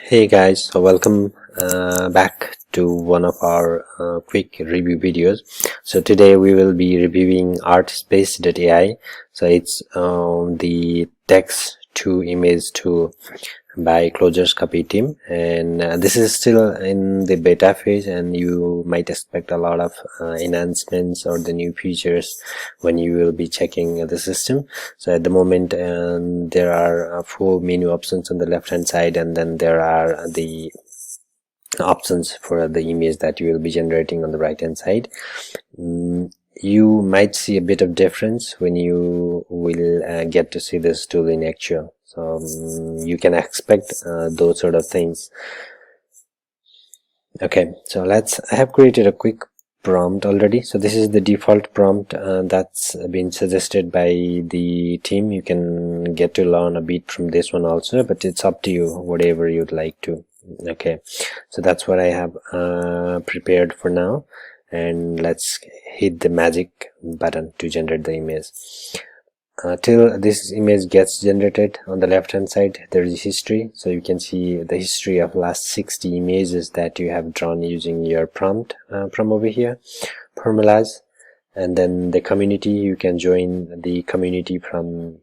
Hey guys, so welcome back to one of our quick review videos. So today we will be reviewing Artspace.ai. So it's the text to image tool by Clojure's copy team, and this is still in the beta phase, and you might expect a lot of enhancements or the new features when you will be checking the system. So at the moment there are 4 menu options on the left hand side, and then there are the options for the image that you will be generating on the right hand side. You might see a bit of difference when you will get to see this tool in actual. So you can expect those sort of things. Okay, so I have created a quick prompt already. So this is the default prompt that's been suggested by the team. You can get to learn a bit from this one also, but it's up to you, whatever you'd like to. Okay, so that's what I have prepared for now, and let's hit the magic button to generate the image. Till this image gets generated, on the left hand side there is history, so you can see the history of last 60 images that you have drawn using your prompt from over here. Formulas, and then the community. You can join the community from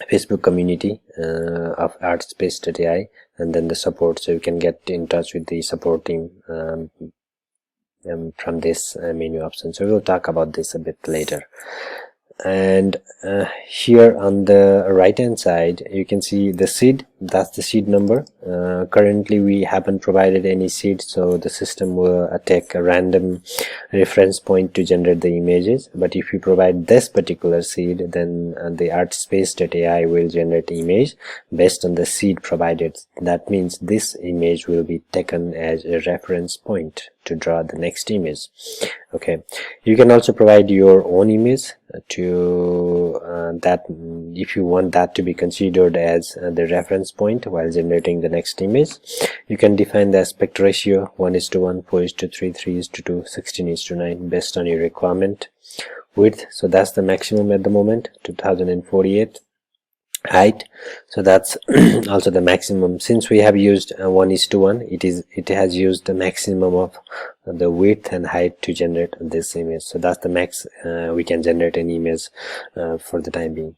Facebook community of Artspace.ai, and then the support, so you can get in touch with the support team from this menu option. So we'll talk about this a bit later. And here on the right hand side you can see the seed. That's the seed number. Currently we haven't provided any seed, so the system will take a random reference point to generate the images. But if you provide this particular seed, then the Artspace.ai will generate the image based on the seed provided. That means this image will be taken as a reference point to draw the next image. Okay, you can also provide your own image to that if you want that to be considered as the reference point while generating the next image. You can define the aspect ratio 1:1, 4:3, 3:2, 16:9 based on your requirement. Width, so that's the maximum at the moment, 2048. Height, so that's also the maximum. Since we have used 1:1, it has used the maximum of the width and height to generate this image. So that's the max we can generate an image for the time being.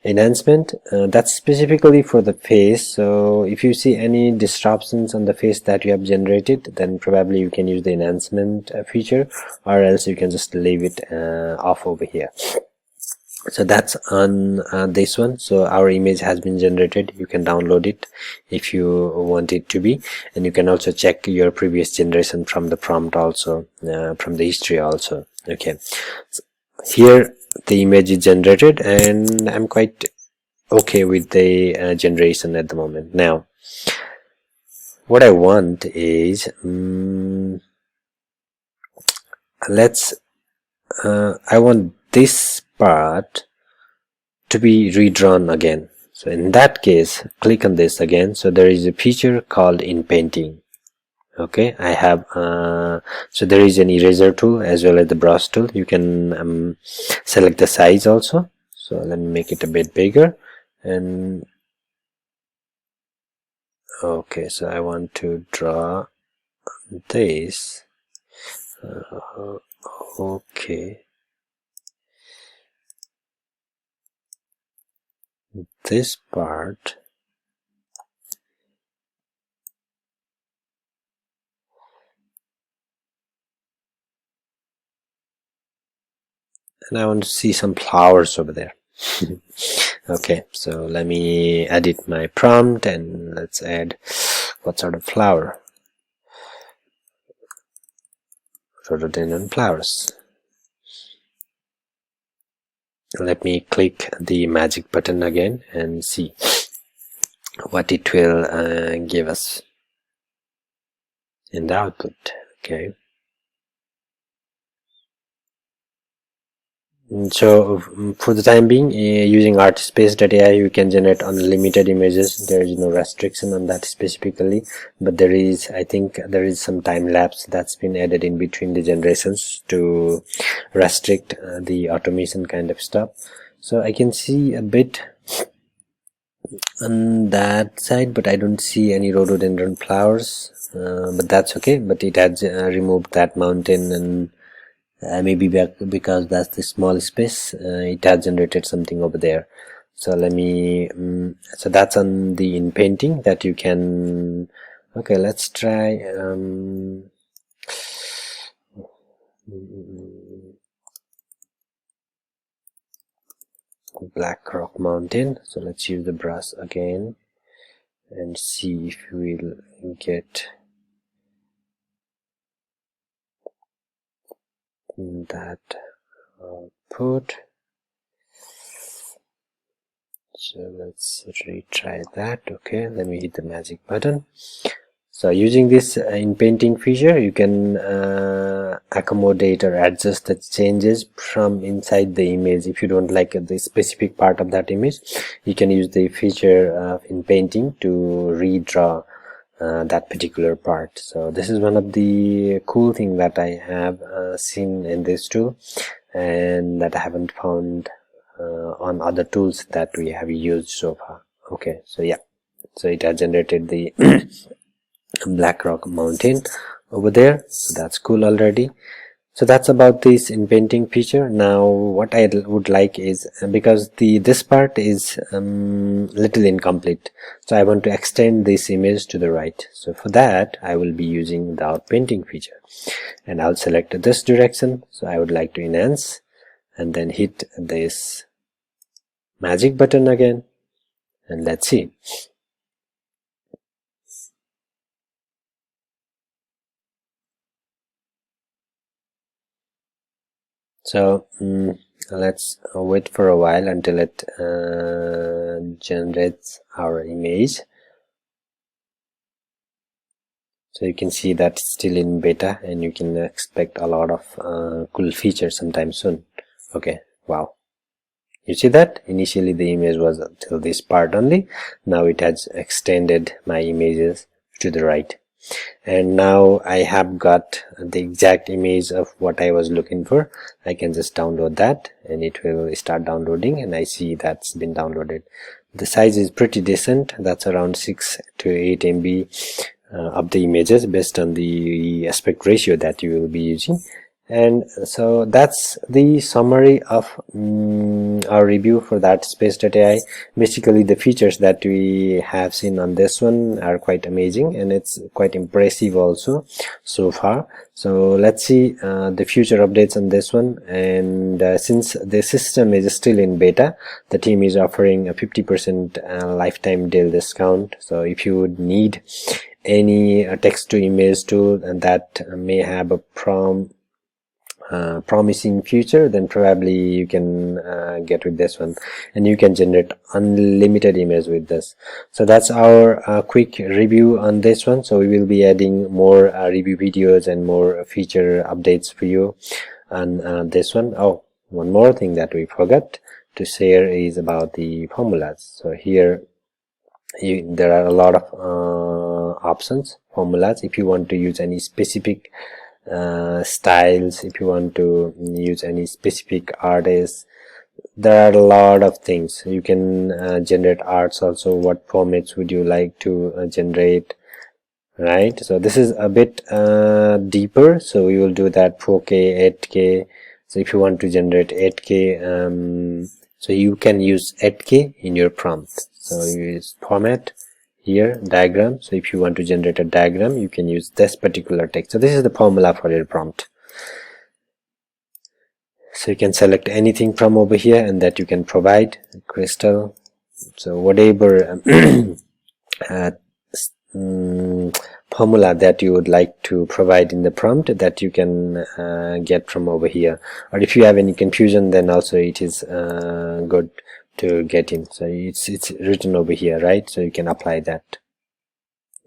Enhancement, that's specifically for the face. So if you see any disruptions on the face that you have generated, then probably you can use the enhancement feature, or else you can just leave it off over here. So that's on this one. So our image has been generated. You can download it if you want it to be, and you can also check your previous generation from the prompt also, from the history also. Okay, so here the image is generated, and I'm quite okay with the generation at the moment. Now what I want is I want this part to be redrawn again. So in that case, click on this again. So there is a feature called in painting. Okay, I have so there is an eraser tool as well as the brush tool. You can select the size also. So let me make it a bit bigger. And okay, so I want to draw this. Okay, this part, and I want to see some flowers over there. Okay, so let me edit my prompt, and let's add what sort of flower. Rhododendron flowers. Let me click the magic button again and see what it will give us in the output. Okay, so for the time being, using Artspace.ai, you can generate unlimited images. There is no restriction on that specifically, but there is, I think there is some time lapse that's been added in between the generations to restrict the automation kind of stuff. So I can see a bit on that side, but I don't see any rhododendron flowers, but that's okay. But it has removed that mountain, and maybe because that's the small space, it has generated something over there. So let me so that's on the in painting that you can. Okay, let's try Black Rock Mountain. So let's use the brush again and see if we'll get that output. So let's retry that. Okay, let me hit the magic button. So using this in painting feature, you can accommodate or adjust the changes from inside the image. If you don't like the specific part of that image, you can use the feature in painting to redraw that particular part. So this is one of the cool thing that I have seen in this tool, and that I haven't found on other tools that we have used so far. Okay, so yeah, so it has generated the Black Rock Mountain over there, so that's cool already. So that's about this in painting feature. Now what I would like is, because this part is little incomplete, so I want to extend this image to the right. So for that I will be using the out painting feature, and I'll select this direction. So I would like to enhance and then hit this magic button again, and let's see. So let's wait for a while until it generates our image. So you can see that it's still in beta, and you can expect a lot of cool features sometime soon. Okay, wow. You see that initially the image was till this part only. Now it has extended my images to the right, and now I have got the exact image of what I was looking for. I can just download that, and it will start downloading, and I see that's been downloaded. The size is pretty decent. That's around 6 to 8 MB of the images based on the aspect ratio that you will be using. And so that's the summary of our review for the Artspace.ai. Basically the features that we have seen on this one are quite amazing, and it's quite impressive also so far. So let's see the future updates on this one. And since the system is still in beta, the team is offering a 50% lifetime deal discount. So if you would need any text to image tool and that may have a promising future, then probably you can get with this one, and you can generate unlimited image with this. So that's our quick review on this one. So we will be adding more review videos and more feature updates for you on this one. Oh, one more thing that we forgot to share is about the formulas. So here there are a lot of options, formulas. If you want to use any specific styles, if you want to use any specific artists, there are a lot of things. You can generate arts also. What formats would you like to generate, right? So this is a bit deeper, so we will do that 4K, 8K. So if you want to generate 8K, so you can use 8K in your prompt. So you use format, here diagram. So if you want to generate a diagram, you can use this particular text. So this is the formula for your prompt. So you can select anything from over here, and that you can provide crystal. So whatever formula that you would like to provide in the prompt, that you can get from over here. Or if you have any confusion, then also it is good to get in. So it's written over here, right? So you can apply that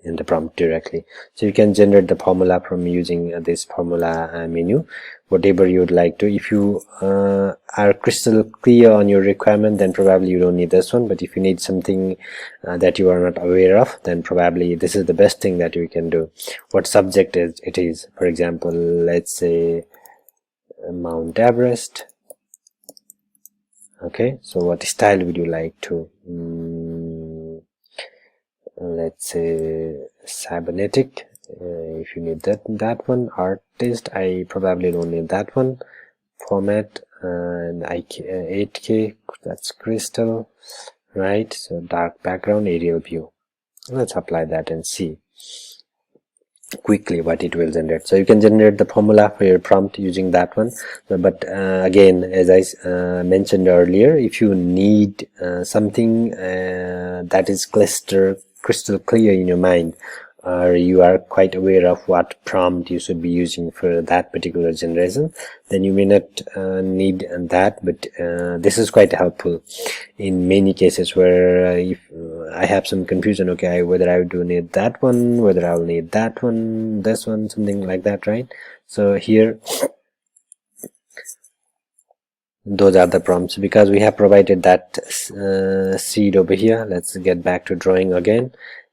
in the prompt directly. So you can generate the formula from using this formula menu, whatever you would like to. If you are crystal clear on your requirement, then probably you don't need this one. But if you need something that you are not aware of, then probably this is the best thing that you can do. What subject it is, for example, let's say Mount Everest. Okay, so what style would you like to let's say cybernetic. If you need that one, artist, I probably don't need that one. Format and 8K, that's crystal, right? So dark background, aerial view. Let's apply that and see quickly what it will generate. So you can generate the formula for your prompt using that one. But again, as I mentioned earlier, if you need something that is crystal clear in your mind, or you are quite aware of what prompt you should be using for that particular generation, then you may not need that, but this is quite helpful in many cases where if I have some confusion, okay, whether I do need that one, whether I'll need that one, this one, something like that, right? So here those are the prompts, because we have provided that seed over here. Let's get back to drawing again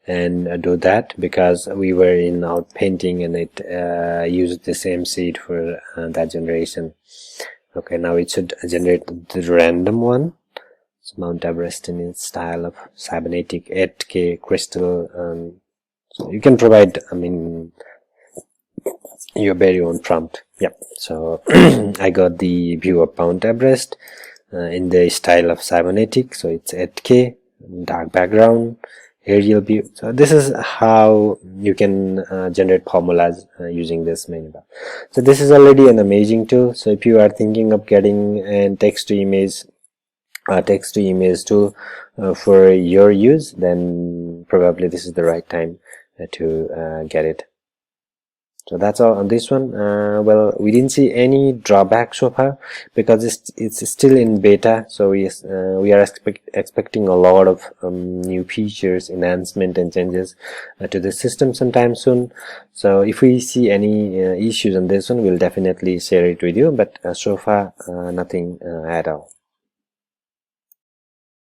and do that, because we were in our painting and it used the same seed for that generation. Okay, now it should generate the random one. So Mount Everest in its style of cybernetic 8K crystal. So you can provide, I mean, your very own prompt. Yeah, so I got the view of Mount Everest in the style of cybernetic, so it's 8K, dark background, aerial view. So this is how you can generate formulas using this menu bar. So this is already an amazing tool. So if you are thinking of getting a text to image tool for your use, then probably this is the right time to get it. So that's all on this one. Well, we didn't see any drawback so far because it's still in beta, so we are expecting a lot of new features, enhancement and changes to the system sometime soon. So if we see any issues on this one, we'll definitely share it with you, but so far nothing at all.